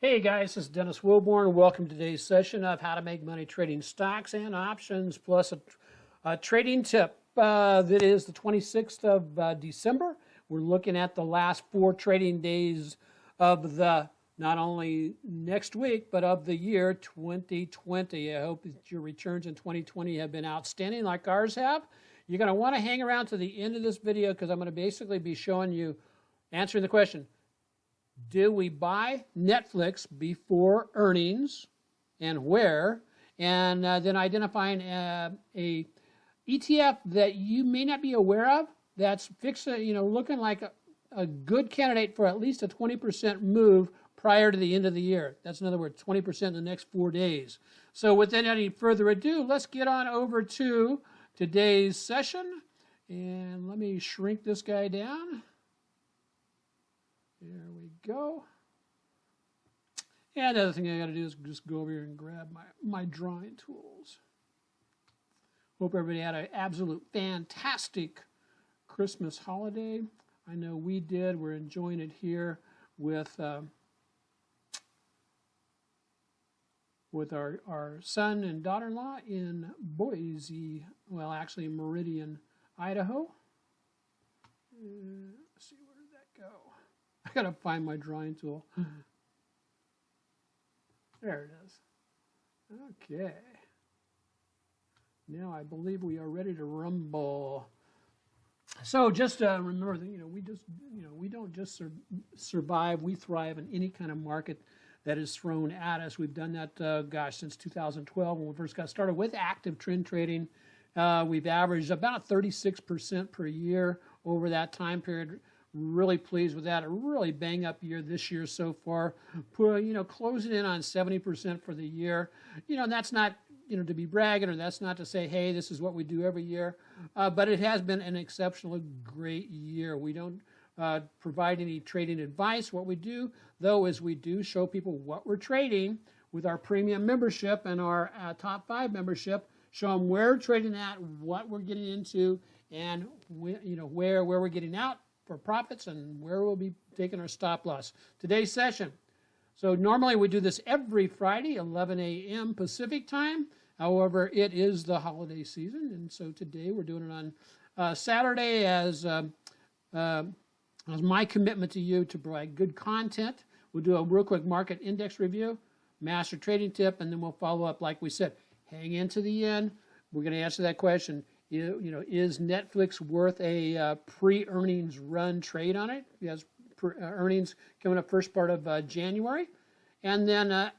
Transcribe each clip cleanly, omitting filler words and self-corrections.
Hey guys, this is Dennis Wilborn. Welcome to today's session of how to make money trading stocks and options, plus a trading tip. That is the 26th of December. We're looking at the last 4 trading days of the, not only next week, but of the year 2020. I hope that your returns in 2020 have been outstanding like ours have. You're going to want to hang around to the end of this video because I'm going to basically be showing you, answering the question, do we buy Netflix before earnings and where? And then identifying a ETF that you may not be aware of that's looking like a good candidate for at least a 20% move prior to the end of the year. That's in other words, 20% in the next 4 days. So without any further ado, let's get on over to today's session. And let me shrink this guy down. There we go. And the other thing I got to do is just go over here and grab my drawing tools. Hope everybody had an absolute fantastic Christmas holiday. I know we did. We're enjoying it here with our son and daughter-in-law in Boise, well, actually Meridian, Idaho. Let's see, where did that go? I gotta find my drawing tool. There it is. Okay. Now I believe we are ready to rumble. So just remember that we don't just survive. We thrive in any kind of market that is thrown at us. We've done that, since 2012 when we first got started with active trend trading. We've averaged about 36% per year over that time period. Really pleased with that. A really bang up year this year so far. Closing in on 70% for the year. That's not to be bragging, or that's not to say, hey, this is what we do every year. But it has been an exceptionally great year. We don't provide any trading advice. What we do, though, is we do show people what we're trading with our premium membership and our top 5 membership. Show them where we're trading at, what we're getting into, and where we're getting out for profits and where we'll be taking our stop loss. Today's session. So normally we do this every Friday, 11 a.m. Pacific time. However, it is the holiday season, and so today we're doing it on Saturday as my commitment to you to provide good content. We'll do a real quick market index review, master trading tip, and then we'll follow up like we said. Hang in to the end. We're going to answer that question. Is Netflix worth a pre-earnings run trade on it? It has earnings coming up first part of January. And then a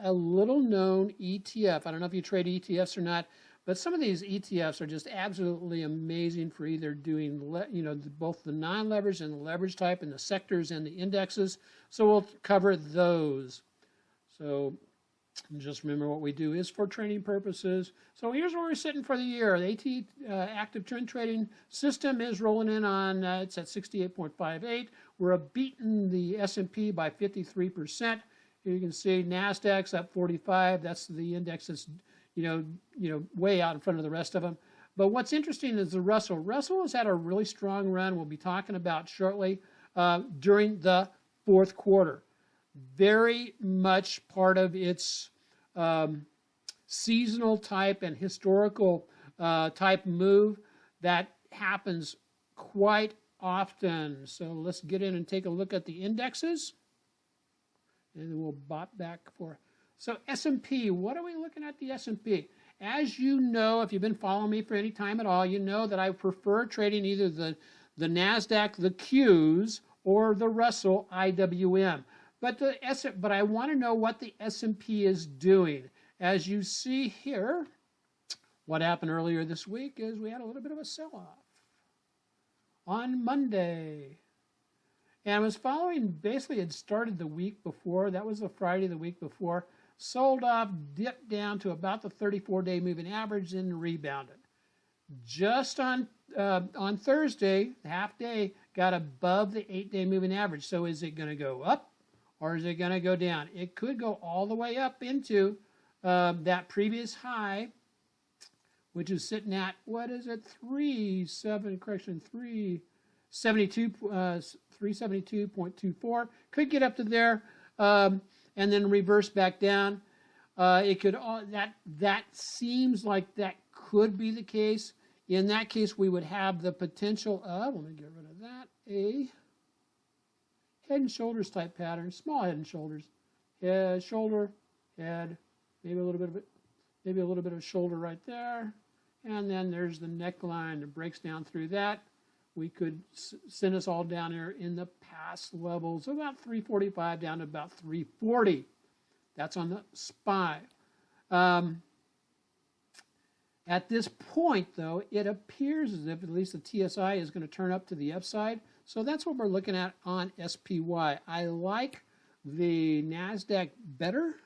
little-known ETF. I don't know if you trade ETFs or not, but some of these ETFs are just absolutely amazing for either doing both the non-leveraged and the leverage type and the sectors and the indexes. So we'll cover those. So just remember what we do is for training purposes. So here's where we're sitting for the year. The active trend trading system is rolling in on, it's at 68.58. We're beating the S&P by 53%. Here you can see NASDAQ's up 45. That's the index that's, way out in front of the rest of them. But what's interesting is the Russell. Russell has had a really strong run we'll be talking about shortly during the 4th quarter. Very much part of its seasonal type and historical type move that happens quite often. So let's get in and take a look at the indexes, and then we'll bop back for. So S&P, what are we looking at the S&P? As you know, if you've been following me for any time at all, you know that I prefer trading either the NASDAQ, the Qs, or the Russell IWM. But I want to know what the S&P is doing. As you see here, what happened earlier this week is we had a little bit of a sell-off on Monday. And I was following, basically it started the week before. That was the Friday the week before. Sold off, dipped down to about the 34-day moving average, and rebounded. Just on Thursday, half day, got above the 8-day moving average. So is it going to go up? Or is it going to go down? It could go all the way up into that previous high, which is sitting at, what is it, 372.24. Could get up to there. and then reverse back down. It could that seems like that could be the case. In that case, we would have the potential of, let me get rid of that, a head and shoulders type pattern, small head and shoulders, head, shoulder, head, maybe a little bit of shoulder right there, and then there's the neckline that breaks down through that. We could send us all down here in the past levels, about 345 down to about 340. That's on the SPY. At this point, though, it appears as if at least the TSI is going to turn up to the upside. So that's what we're looking at on SPY. I like the NASDAQ better,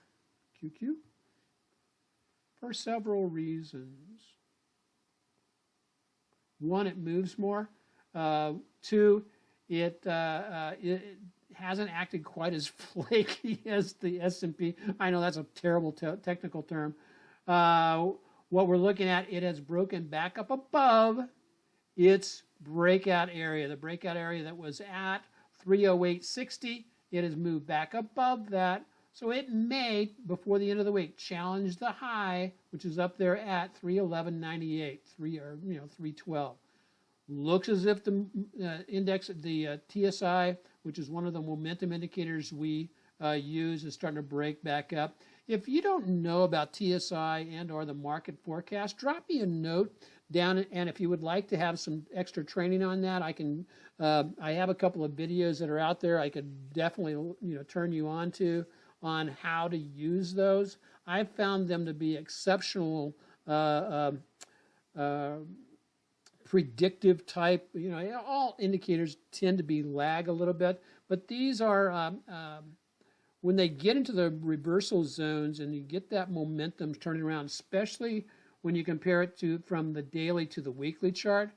QQ, for several reasons. One, it moves more. Two, it hasn't acted quite as flaky as the S&P. I know that's a terrible technical term. What we're looking at, it has broken back up above its breakout area. The breakout area that was at 308.60, it has moved back above that. So it may, before the end of the week, challenge the high, which is up there at 311.98, 312. Looks as if the index, the TSI, which is one of the momentum indicators we use, is starting to break back up. If you don't know about TSI and or the market forecast, drop me a note down, and if you would like to have some extra training on that, I can. I have a couple of videos that are out there. I could definitely turn you on how to use those. I've found them to be exceptional predictive type. All indicators tend to be lag a little bit, but these are. When they get into the reversal zones and you get that momentum turning around, especially when you compare it from the daily to the weekly chart,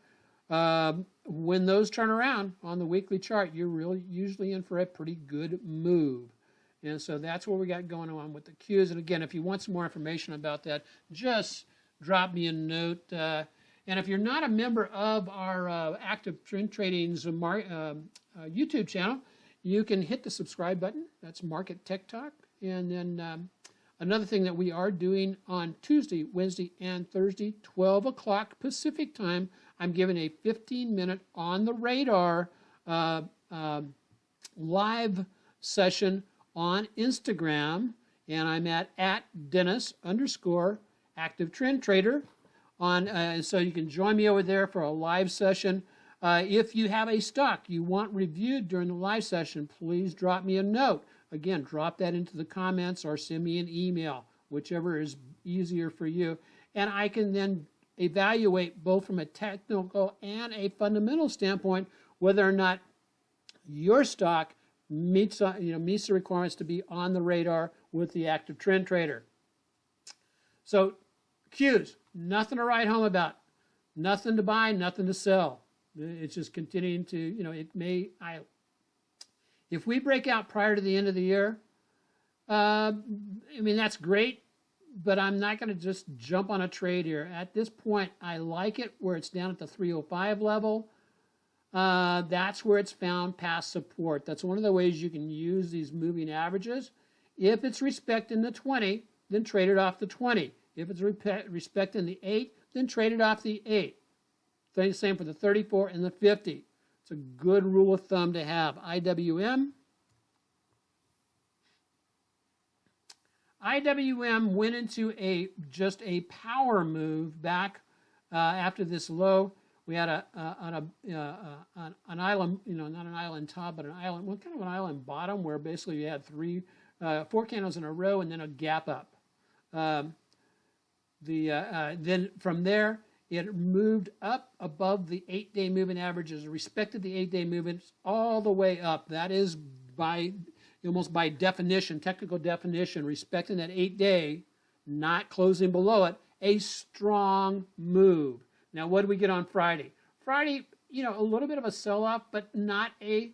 when those turn around on the weekly chart, you're really usually in for a pretty good move. And so that's what we got going on with the Qs. And again, if you want some more information about that, just drop me a note. And if you're not a member of our Active Trend Trading's YouTube channel, you can hit the subscribe button. That's Market Tech Talk. And then another thing that we are doing on Tuesday, Wednesday, and Thursday, 12 o'clock Pacific time, I'm giving a 15-minute on the radar live session on Instagram. And I'm at Dennis_Active Trend Trader. So you can join me over there for a live session. If you have a stock you want reviewed during the live session, please drop me a note. Again, drop that into the comments or send me an email, whichever is easier for you. And I can then evaluate both from a technical and a fundamental standpoint whether or not your stock meets the requirements to be on the radar with the Active Trend Trader. So Qs, nothing to write home about, nothing to buy, nothing to sell. It's just continuing to, if we break out prior to the end of the year, that's great, but I'm not going to just jump on a trade here. At this point, I like it where it's down at the 305 level. That's where it's found past support. That's one of the ways you can use these moving averages. If it's respecting the 20, then trade it off the 20. If it's respecting the 8, then trade it off the 8. Same for the 34 and the 50. It's a good rule of thumb to have. IWM went into just a power move back after this low. We had an island, not an island top, but an island, kind of an island bottom where basically you had 4 candles in a row and then a gap up. Then from there, it moved up above the 8-day moving averages, respected the 8-day movements all the way up. That is almost by definition, technical definition, respecting that 8-day, not closing below it, a strong move. Now, what do we get on Friday? Friday, a little bit of a sell-off, but not a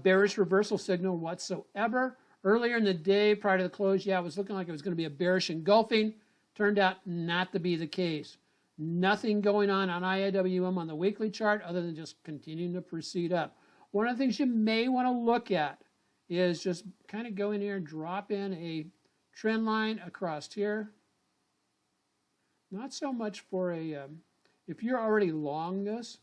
bearish reversal signal whatsoever. Earlier in the day, prior to the close, it was looking like it was going to be a bearish engulfing. Turned out not to be the case. Nothing going on IWM on the weekly chart other than just continuing to proceed up. One of the things you may want to look at is just kind of go in here and drop in a trend line across here. Not so much for a, if you're already long this,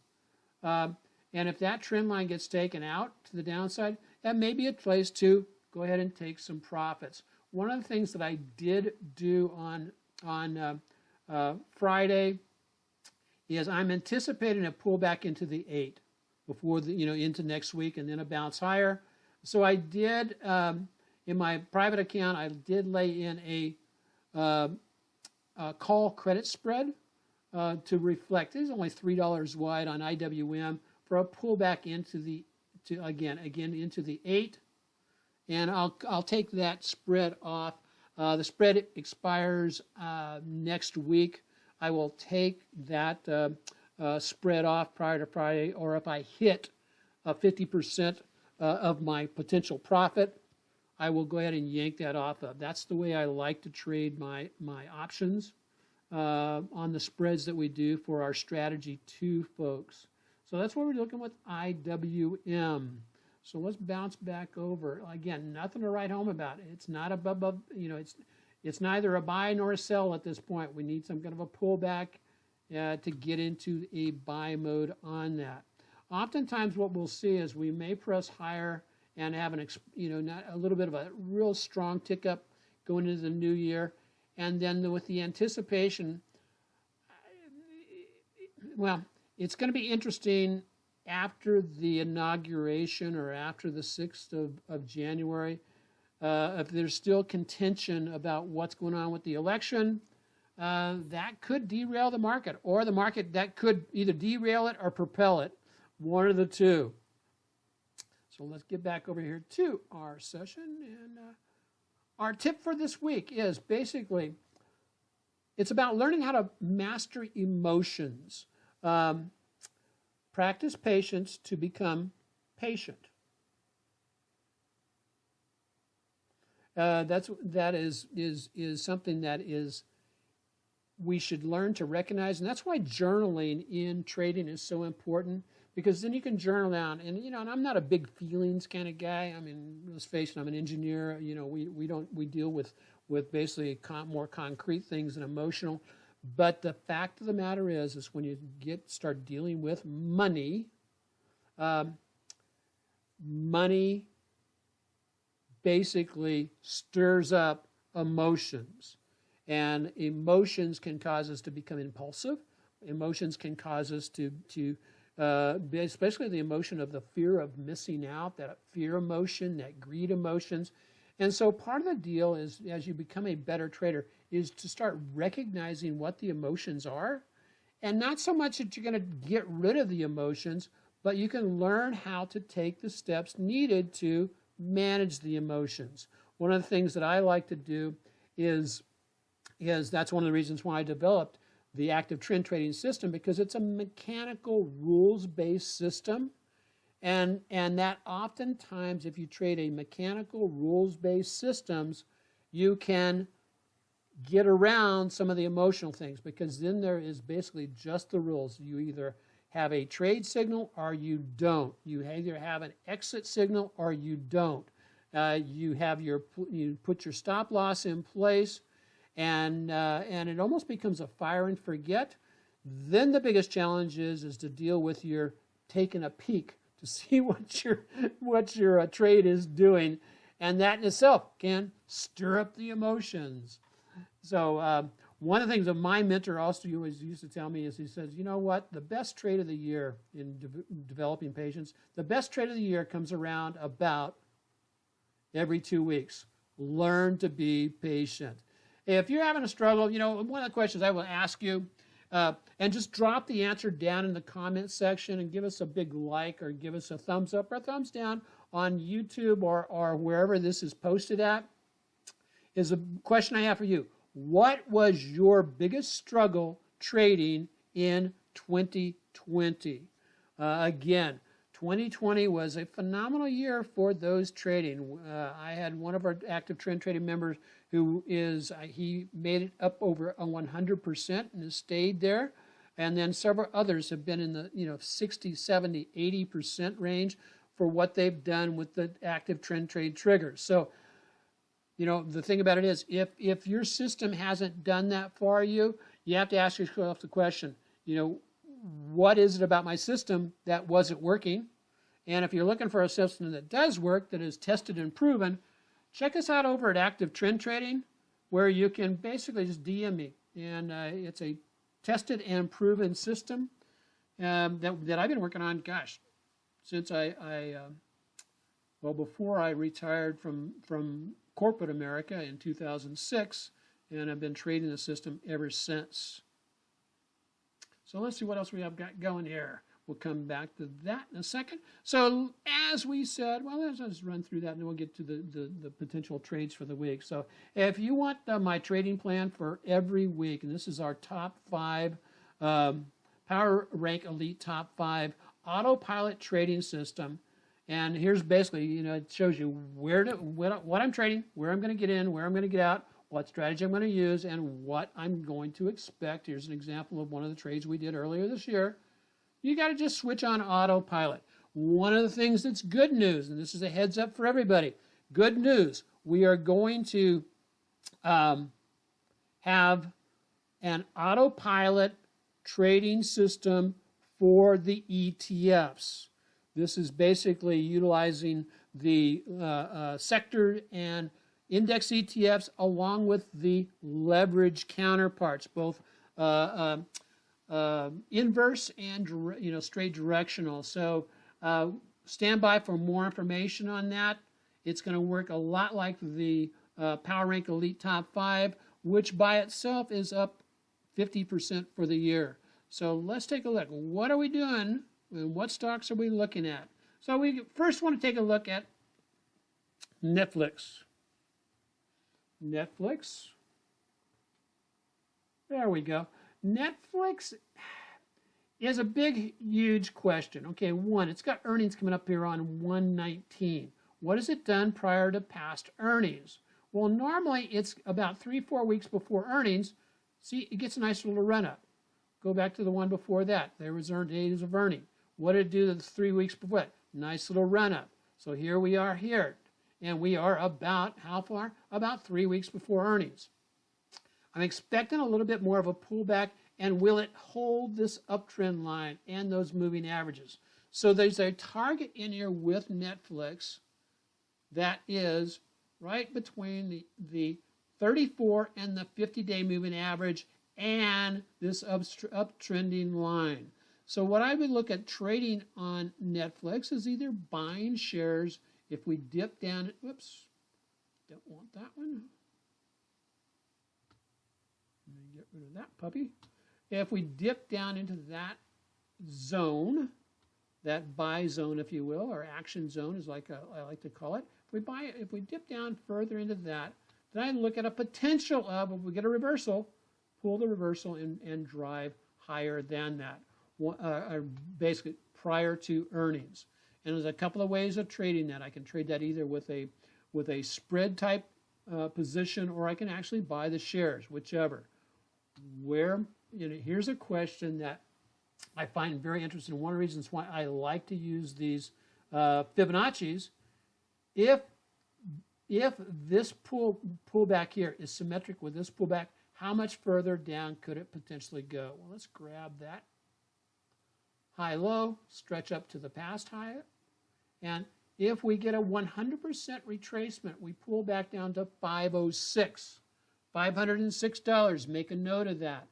and if that trend line gets taken out to the downside, that may be a place to go ahead and take some profits. One of the things that I did do on Friday is I'm anticipating a pullback into the 8 before the, into next week, and then a bounce higher. So I did, in my private account, I did lay in a call credit spread to reflect. It is only $3 wide on IWM for a pullback into the, again into the 8, and I'll take that spread off. The spread expires next week. I will take that spread off prior to Friday, or if I hit 50% of my potential profit, I will go ahead and yank that off of. That's the way I like to trade my options on the spreads that we do for our strategy 2 folks. So that's what we're looking with IWM. So let's bounce back over. Again, nothing to write home about. It's not above, it's neither a buy nor a sell at this point. We need some kind of a pullback to get into a buy mode on that. Oftentimes what we'll see is we may press higher and have not a little bit of a real strong tick up going into the new year. And then with the anticipation, well, it's going to be interesting after the inauguration or after the 6th of January, if there's still contention about what's going on with the election, that could derail the market, or the market that could either derail it or propel it, one of the two. So let's get back over here to our session, and our tip for this week is basically, it's about learning how to master emotions. Practice patience to become patient. That is something that is we should learn to recognize, and that's why journaling in trading is so important, because then you can journal down. And and I'm not a big feelings kind of guy. I mean, let's face it, I'm an engineer. We deal with basically more concrete things than emotional. But the fact of the matter is when you start dealing with money, money basically stirs up emotions, and emotions can cause us to become impulsive. Emotions can cause us to especially the emotion of the fear of missing out, that fear emotion, that greed emotions. And so part of the deal is, as you become a better trader, is to start recognizing what the emotions are, and not so much that you're going to get rid of the emotions, but you can learn how to take the steps needed to manage the emotions. One of the things that I like to do is that's one of the reasons why I developed the active trend trading system, because it's a mechanical rules-based system. And that oftentimes, if you trade a mechanical rules-based systems, you can get around some of the emotional things, because then there is basically just the rules. You either have a trade signal or you don't. You either have an exit signal or you don't. You put your stop loss in place, and it almost becomes a fire and forget. Then the biggest challenge is to deal with your taking a peek to see what your trade is doing, and that in itself can stir up the emotions. So one of the things that my mentor also always used to tell me is, he says, you know what, the best trade of the year in developing patience, the best trade of the year comes around about every 2 weeks. Learn to be patient. If you're having a struggle, one of the questions I will ask you, and just drop the answer down in the comment section and give us a big like, or give us a thumbs up or a thumbs down on YouTube or wherever this is posted at, is a question I have for you. What was your biggest struggle trading in 2020? Again, 2020 was a phenomenal year for those trading. I had one of our active trend trading members who he made it up over 100% and has stayed there. And then several others have been in the 60, 70, 80% range for what they've done with the active trend trade triggers. So, you know, the thing about it is, if your system hasn't done that for you, you have to ask yourself the question, you know, what is it about my system that wasn't working? And if you're looking for a system that does work, that is tested and proven, check us out over at Active Trend Trading, where you can basically just DM me. And it's a tested and proven system that I've been working on, gosh, since well, before I retired from corporate America in 2006, and I've been trading the system ever since. So let's see what else we have got going here. We'll come back to that in a second. So as we said, well, let's just run through that and then we'll get to the potential trades for the week. So if you want my trading plan for every week, and this is our top 5 Power Rank Elite top 5 AutoPilot trading system. And here's basically, you know, it shows you what I'm trading, where I'm going to get in, where I'm going to get out, what strategy I'm going to use, and what I'm going to expect. Here's an example of one of the trades we did earlier this year. You got to just switch on autopilot. One of the things that's good news, and this is a heads up for everybody, good news, we are going to have an autopilot trading system for the ETFs. This is basically utilizing the sector and index ETFs along with the leverage counterparts, both inverse and straight directional. So stand by for more information on that. It's going to work a lot like the Power Rank Elite Top 5, which by itself is up 50% for the year. So let's take a look. What are we doing and what stocks are we looking at? So we first want to take a look at Netflix. Netflix. There we go. Netflix is a big, huge question. Okay, one, it's got earnings coming up here on 1/19. What has it done prior to past earnings? Well, normally it's about 3-4 weeks before earnings. See, it gets a nice little run up. Go back to the one before that. There was days of earning. What did it do the 3 weeks before that? Nice little run up. So here we are here. And we are about, how far? About 3 weeks before earnings. I'm expecting a little bit more of a pullback, and will it hold this uptrend line and those moving averages? So there's a target in here with Netflix that is right between the 34 and the 50-day moving average and this uptrending line. So what I would look at trading on Netflix is either buying shares if we dip down, whoops, don't want that one. Let me get rid of that puppy. If we dip down into that zone, that buy zone, if you will, or action zone is like I like to call it. If we dip down further into that, then I look at a potential of, if we get a reversal, pull the reversal and drive higher than that, basically prior to earnings. And there's a couple of ways of trading that. I can trade that either with a spread type position, or I can actually buy the shares, whichever. Here's a question that I find very interesting. One of the reasons why I like to use these Fibonacci's, if this pullback here is symmetric with this pullback, how much further down could it potentially go? Well, let's grab that high-low, stretch up to the past high, and if we get a 100% retracement, we pull back down to 506, $506. Make a note of that.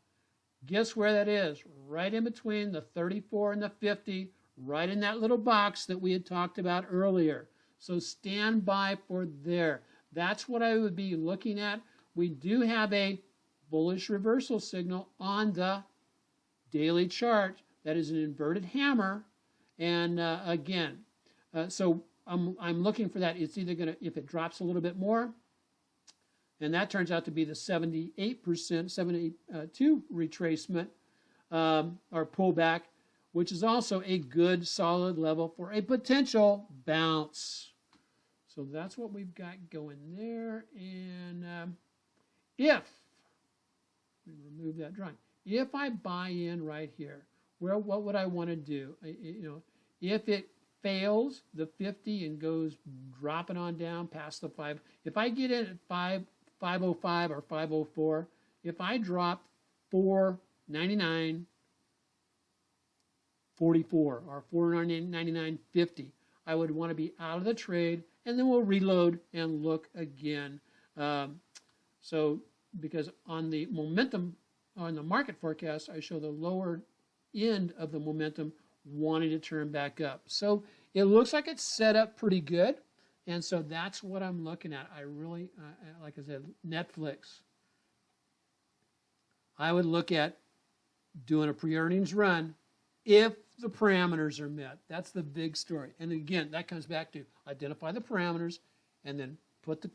Guess where that is? Right in between the 34 and the 50, right in that little box that we had talked about earlier. So stand by for there. That's what I would be looking at. We do have a bullish reversal signal on the daily chart. That is an inverted hammer. And again, so I'm looking for that. It's either going to, if it drops a little bit more, and that turns out to be the 78%, 72 retracement or pullback, which is also a good solid level for a potential bounce. So that's what we've got going there. And if we remove that drawing, if I buy in right here, what would I want to do? If it fails the 50 and goes dropping on down past the 5, if I get in at 505 or 504, if I drop 499.44 or 499.50, I would want to be out of the trade, and then we'll reload and look again. So because on the momentum, on the market forecast, I show the lower end of the momentum wanting to turn back up. So it looks like it's set up pretty good. And so that's what I'm looking at. I really, like I said, Netflix. I would look at doing a pre-earnings run if the parameters are met. That's the big story. And again, that comes back to identify the parameters and then put the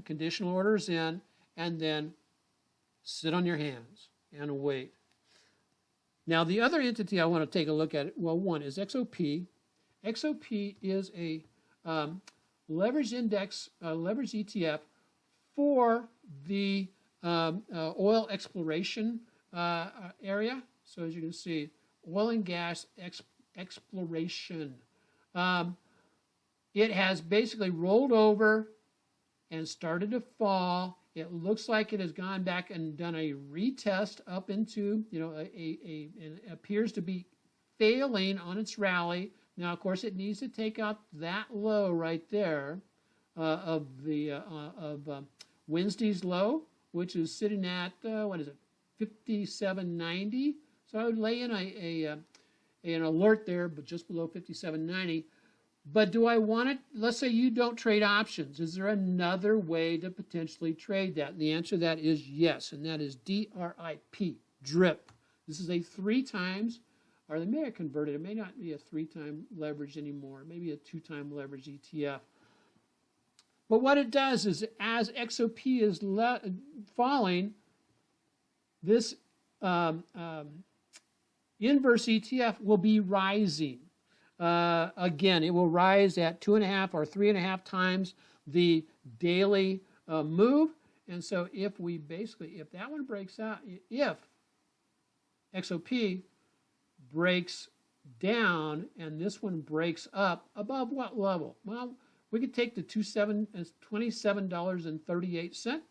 conditional orders in and then sit on your hands and wait. Now, the other entity I want to take a look at, well, one is XOP. XOP is a leverage index, leverage ETF for the oil exploration area. So as you can see, oil and gas exploration. It has basically rolled over and started to fall. It looks like it has gone back and done a retest up into, it appears to be failing on its rally. Now, of course, it needs to take out that low right there of Wednesday's low, which is sitting at, what is it, 57.90. So I would lay in an alert there, but just below 57.90. But do I want it? Let's say you don't trade options. Is there another way to potentially trade that? And the answer to that is yes, and that is DRIP, DRIP. This is a 3 times, or they may have converted. It may not be a 3-time leverage anymore. Maybe a 2-time leverage ETF. But what it does is, as XOP is falling, this inverse ETF will be rising. Again, it will rise at 2.5 or 3.5 times the daily move. And so if that one breaks out, if XOP breaks down and this one breaks up above what level? Well, we could take the $27.38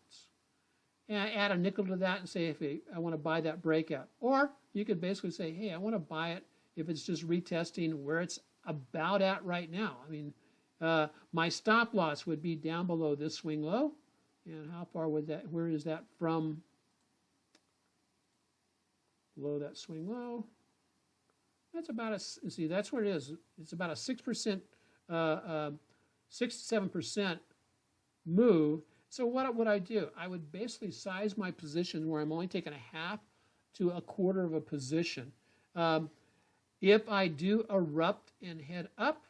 and add a nickel to that and say, if I want to buy that breakout. Or you could basically say, hey, I want to buy it if it's just retesting where it's about at right now. I mean, my stop loss would be down below this swing low. And how far would that, where is that from below that swing low? That's about see, that's where it is. It's about a 6%, 6 to 7% move. So what would I do? I would basically size my position where I'm only taking a half to a quarter of a position. If I do erupt and head up,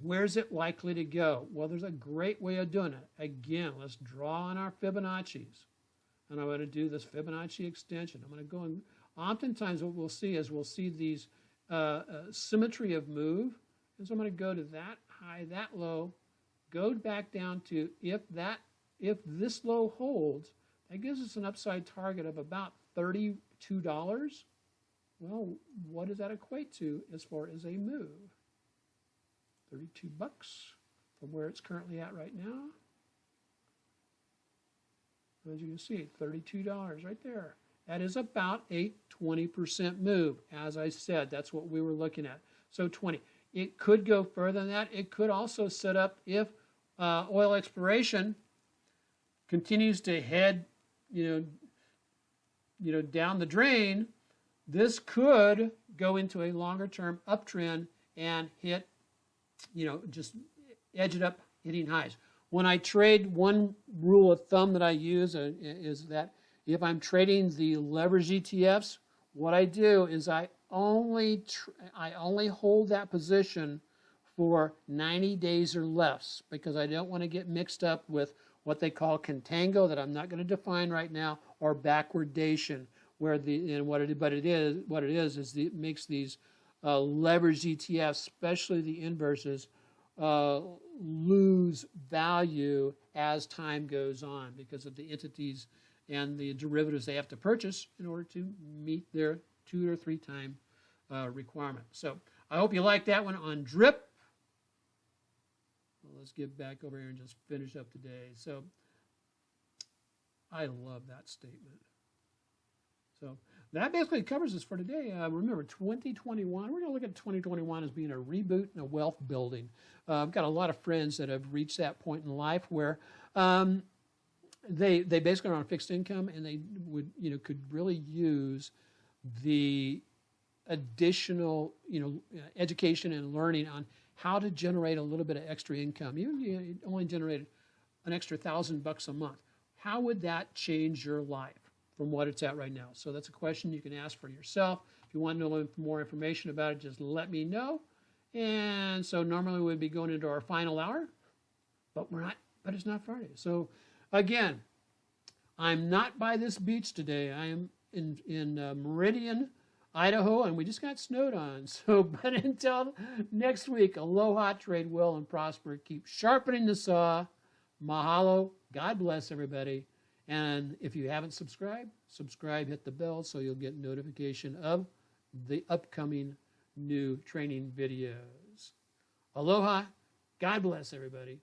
where's it likely to go? Well, there's a great way of doing it. Again, let's draw on our Fibonacci's. And I'm going to do this Fibonacci extension. I'm going to go and oftentimes what we'll see is we'll see these symmetry of move. And so I'm going to go to that high, that low, go back down to if this low holds, that gives us an upside target of about $32. Well, what does that equate to as far as a move? 32 bucks from where it's currently at right now. As you can see, $32 right there. That is about a 20% move. As I said, that's what we were looking at. So 20. It could go further than that. It could also set up if oil exploration continues to head, down the drain. This could go into a longer-term uptrend and hit, just edge it up, hitting highs. When I trade, one rule of thumb that I use is that if I'm trading the leverage ETFs, what I do is I only hold that position for 90 days or less because I don't want to get mixed up with what they call contango that I'm not going to define right now, or backwardation, where it makes these leveraged ETFs, especially the inverses, lose value as time goes on because of the entities and the derivatives they have to purchase in order to meet their 2 or 3 time requirement. So I hope you like that one on DRIP. let's get back over here and just finish up today. So I love that statement. So that basically covers us for today. Remember, 2021, we're going to look at 2021 as being a reboot and a wealth building. I've got a lot of friends that have reached that point in life where they basically are on fixed income, and they would, could really use the additional, education and learning on how to generate a little bit of extra income. You only generated an extra $1,000 a month. How would that change your life from what it's at right now? So that's a question you can ask for yourself. If you want to know more information about it, just let me know. And so normally we'd be going into our final hour, but we're not. But it's not Friday. So again, I'm not by this beach today. I am in Meridian, Idaho, and we just got snowed on. So, but until next week, aloha, trade well, and prosper. Keep sharpening the saw. Mahalo. God bless everybody. And if you haven't subscribed, subscribe, hit the bell so you'll get notification of the upcoming new training videos. Aloha. God bless everybody.